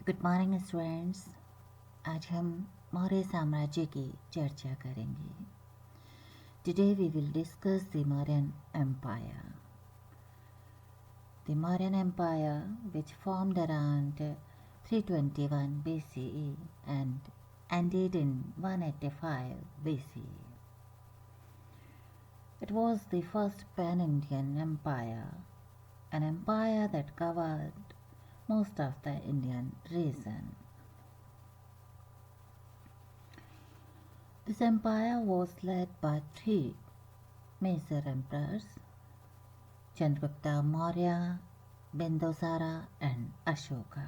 Good morning students. आज हम मौर्य साम्राज्य की चर्चा करेंगे। Today we will discuss the Mauryan empire. The Mauryan empire which formed around 321 BCE and ended in 185 BCE. It was the first pan-Indian empire, an empire that covered most of the Indian region. This empire was led by three major emperors: Chandragupta Maurya, Bindusara, and Ashoka.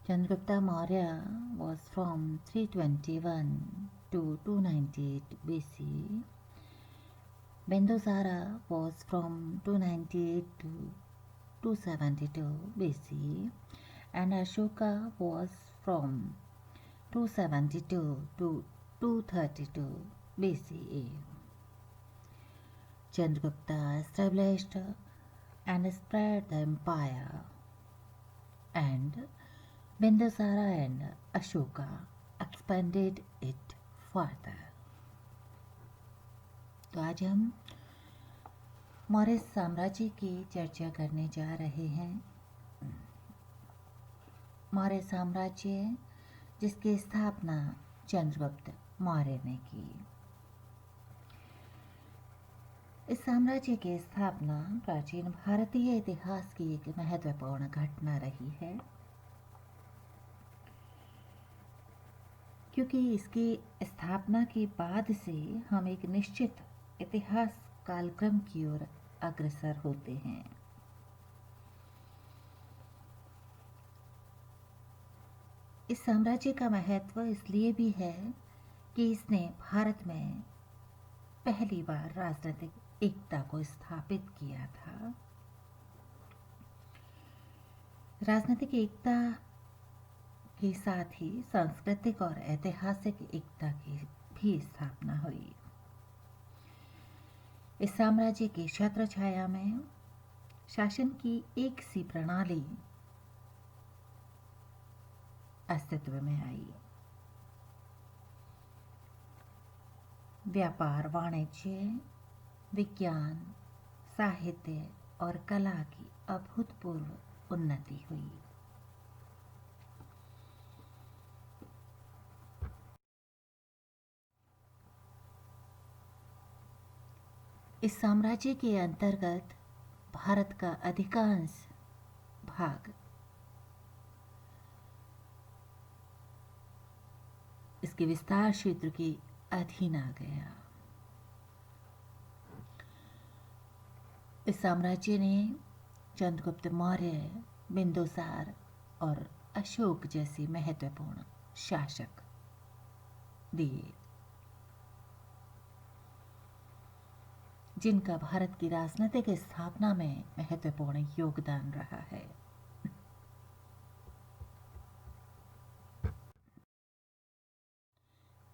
Chandragupta Maurya was from 321 to 298 BC. Bindusara was from 298 to 272 BC, and Ashoka was from 272 to 232 BCE. Chandragupta established and spread the empire, and Bindusara and Ashoka expanded it further. तो आज हम मौर्य साम्राज्य की चर्चा करने जा रहे हैं। मौर्य साम्राज्य जिसकी स्थापना चंद्रगुप्त मौर्य ने की। इस साम्राज्य की स्थापना प्राचीन भारतीय इतिहास की एक महत्वपूर्ण घटना रही है, क्योंकि इसकी स्थापना के बाद से हम एक निश्चित इतिहास कालक्रम की ओर अग्रसर होते हैं। इस साम्राज्य का महत्व इसलिए भी है कि इसने भारत में पहली बार राजनीतिक एकता को स्थापित किया था। राजनीतिक एकता के साथ ही सांस्कृतिक और ऐतिहासिक एकता की भी स्थापना हुई। इस साम्राज्य की छत्र छाया में शासन की एक सी प्रणाली अस्तित्व में आई। व्यापार, वाणिज्य, विज्ञान, साहित्य और कला की अभूतपूर्व उन्नति हुई। इस साम्राज्य के अंतर्गत भारत का अधिकांश भाग इसके विस्तार क्षेत्र के अधीन आ गया। इस साम्राज्य ने चंद्रगुप्त मौर्य, बिंदुसार और अशोक जैसे महत्वपूर्ण शासक दिए, जिनका भारत की राजनीतिक स्थापना में महत्वपूर्ण योगदान रहा है।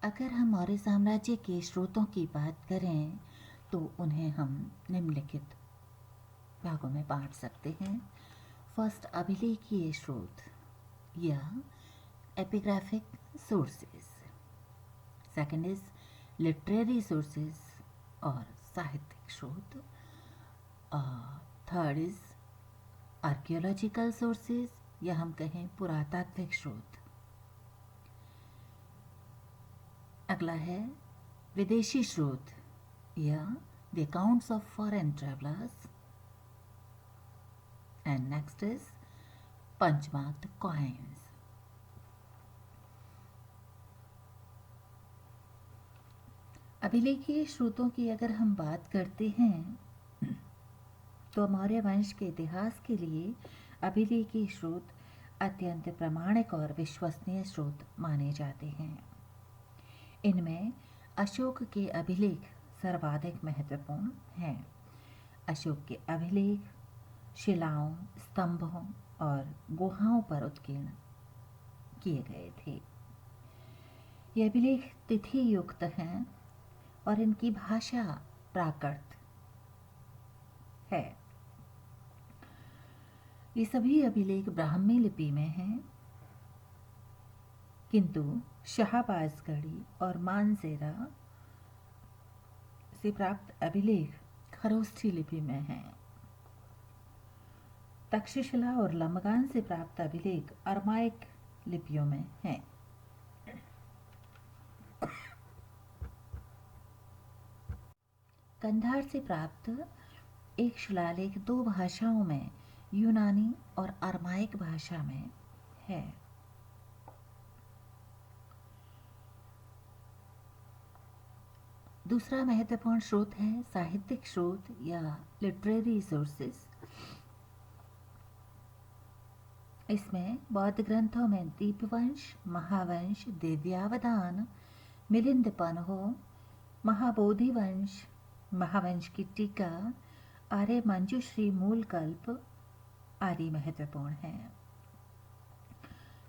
अगर हम मौर्य साम्राज्य के स्रोतों की बात करें तो उन्हें हम निम्नलिखित भागों में बांट सकते हैं। फर्स्ट, अभिलेखीय स्रोत या epigraphic sources. Second is literary sources और साहित्यिक स्रोत। थर्ड इज आर्कियोलॉजिकल सोर्सेस या हम कहें पुरातात्विक स्रोत। अगला है विदेशी स्रोत या the accounts of foreign travellers. And next is punch-marked coins. अभिलेखीय स्रोतों की अगर हम बात करते हैं तो मौर्य वंश के इतिहास के लिए अभिलेखीय स्रोत अत्यंत प्रामाणिक और विश्वसनीय स्रोत माने जाते हैं। इनमें अशोक के अभिलेख सर्वाधिक महत्वपूर्ण हैं। अशोक के अभिलेख शिलाओं, स्तंभों और गुहाओं पर उत्कीर्ण किए गए थे। ये अभिलेख तिथि युक्त हैं और इनकी भाषा प्राकृत है। ये सभी अभिलेख ब्राह्मी लिपि में हैं, किंतु शाहबाजगढ़ी और मानसेरा से प्राप्त अभिलेख खरोष्ठी लिपि में हैं। तक्षशिला और लमगान से प्राप्त अभिलेख अरमाइक लिपियों में हैं। कंधार से प्राप्त एक शिलालेख 2 भाषाओं में, यूनानी और अरमाइक भाषा में है। दूसरा महत्वपूर्ण स्रोत है साहित्यिक स्रोत या लिटरेरी सोर्सेस। इसमें बौद्ध ग्रंथों में दीपवंश, महावंश, दिव्यावदान, मिलिंद पन्हो, महाबोधि वंश, महावंश की टीका, आर्य मंजूश्री, मूलकल्प आदि महत्वपूर्ण हैं।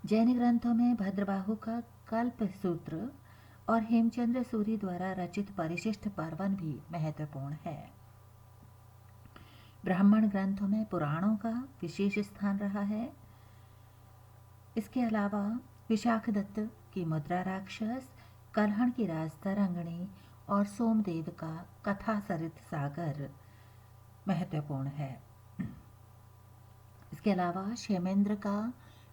जैन ग्रंथों में भद्रबाहु का कल्प सूत्र और हेमचंद्र सूरी द्वारा रचित परिशिष्ट पर्वन भी महत्वपूर्ण है। ब्राह्मण ग्रंथों में पुराणों का विशेष स्थान रहा है। इसके अलावा विशाखदत्त की मुद्रा राक्षस, कल्हण की राजतरंगिणी और सोमदेव का कथा सरित सागर महत्वपूर्ण है। इसके अलावा क्षेमेंद्र का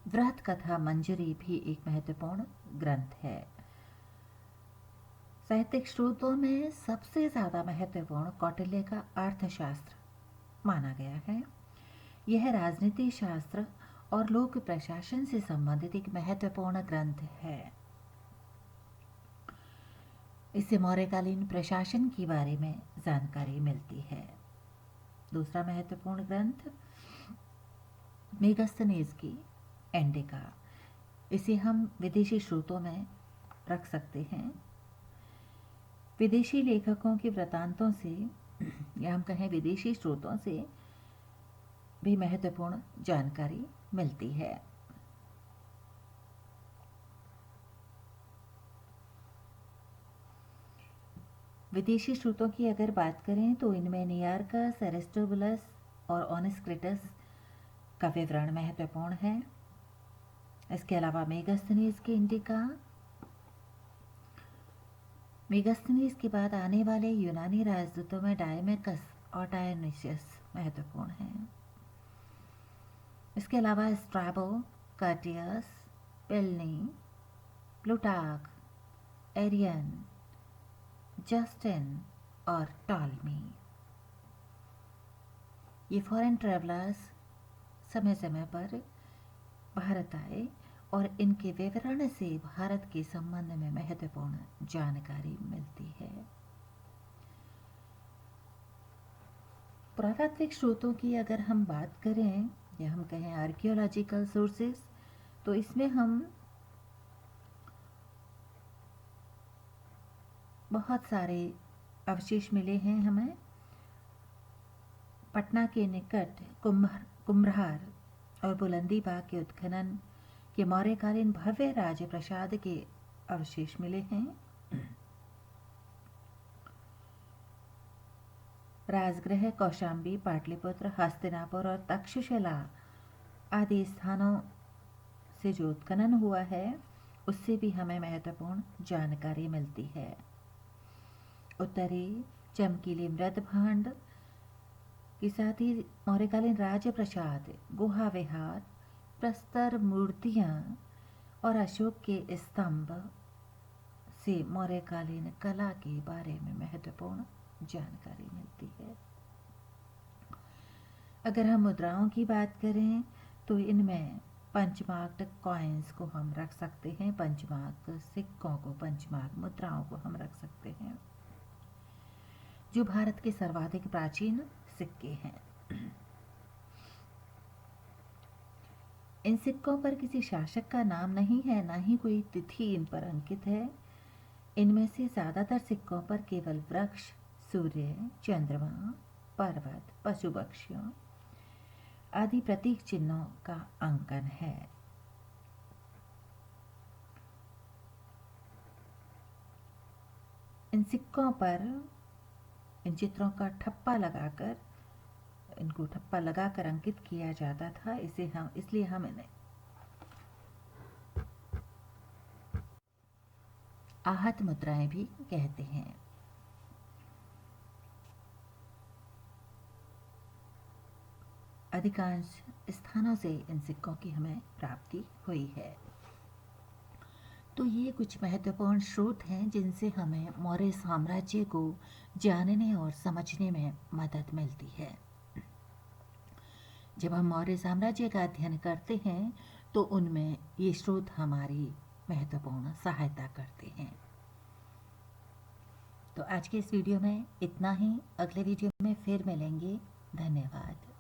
वृहत कथा मंजरी भी एक महत्वपूर्ण ग्रंथ है। साहित्यिक स्रोतों में सबसे ज्यादा महत्वपूर्ण कौटिल्य का अर्थशास्त्र माना गया है। यह राजनीति शास्त्र और लोक प्रशासन से संबंधित एक महत्वपूर्ण ग्रंथ है। इससे मौर्यकालीन प्रशासन के बारे में जानकारी मिलती है। दूसरा महत्वपूर्ण ग्रंथ मेगास्थनीज की एंडिका। इसे हम विदेशी स्रोतों में रख सकते हैं। विदेशी लेखकों के वृत्तांतों से या हम कहें विदेशी स्रोतों से भी महत्वपूर्ण जानकारी मिलती है। विदेशी स्रोतों की अगर बात करें तो इनमें नियार्कस, एरिस्टोबुलस और ओनिस्क्रिटस का विवरण महत्वपूर्ण है। इसके अलावा मेगास्थनीज की इंडिका, मेगास्थनीज के बाद आने वाले यूनानी राजदूतों में डायमेकस और डायोनिसियस महत्वपूर्ण हैं। इसके अलावा Strabo, कार्टियस, Pilani, Plutarch, Ariane, Justin और टॉलमी। ये फॉरेन ट्रैवलर्स समय समय पर भारत आए और इनके विवरण से भारत के संबंध में महत्वपूर्ण जानकारी मिलती है। पुरातात्विक स्रोतों की अगर हम बात करें या हम कहें आर्कियोलॉजिकल सोर्सेस, तो इसमें हम बहुत सारे अवशेष मिले हैं हमें। पटना के निकट कुम्भरार और बुलंदीबाग के उत्खनन के मौर्यकालीन भव्य राजप्रासाद के अवशेष मिले हैं। राजगृह, कौशाम्बी, पाटलिपुत्र, हस्तिनापुर और तक्षशिला आदि स्थानों से जो उत्खनन हुआ है उससे भी हमें महत्वपूर्ण जानकारी मिलती है। उत्तरी चमकीली मृद भांड के साथ ही मौर्यकालीन राजप्रसाद, गुहा विहार, प्रस्तर मूर्तियां और अशोक के स्तंभ से मौर्यकालीन कला के बारे में महत्वपूर्ण जानकारी मिलती है। अगर हम मुद्राओं की बात करें तो इनमें पंचमार्क कॉइन्स को हम रख सकते हैं, पंचमार्क सिक्कों को, पंचमार्क मुद्राओं को हम रख सकते हैं, जो भारत के सर्वाधिक प्राचीन सिक्के हैं। इन सिक्कों पर किसी शासक का नाम नहीं है, ना ही कोई तिथि इन पर अंकित है। इनमें से ज्यादातर सिक्कों पर केवल वृक्ष, सूर्य, चंद्रमा, पर्वत, पशु पक्षियों आदि प्रतीक चिन्हों का अंकन है। इन सिक्कों पर इन चित्रों का ठप्पा लगाकर इनको ठप्पा लगाकर अंकित किया जाता था, इसलिए हम इन्हें आहत मुद्राएं भी कहते हैं। अधिकांश स्थानों से इन सिक्कों की हमें प्राप्ति हुई है। तो ये कुछ महत्वपूर्ण स्रोत हैं जिनसे हमें मौर्य साम्राज्य को जानने और समझने में मदद मिलती है। जब हम मौर्य साम्राज्य का अध्ययन करते हैं तो उनमें ये स्रोत हमारी महत्वपूर्ण सहायता करते हैं। तो आज के इस वीडियो में इतना ही। अगले वीडियो में फिर मिलेंगे। धन्यवाद।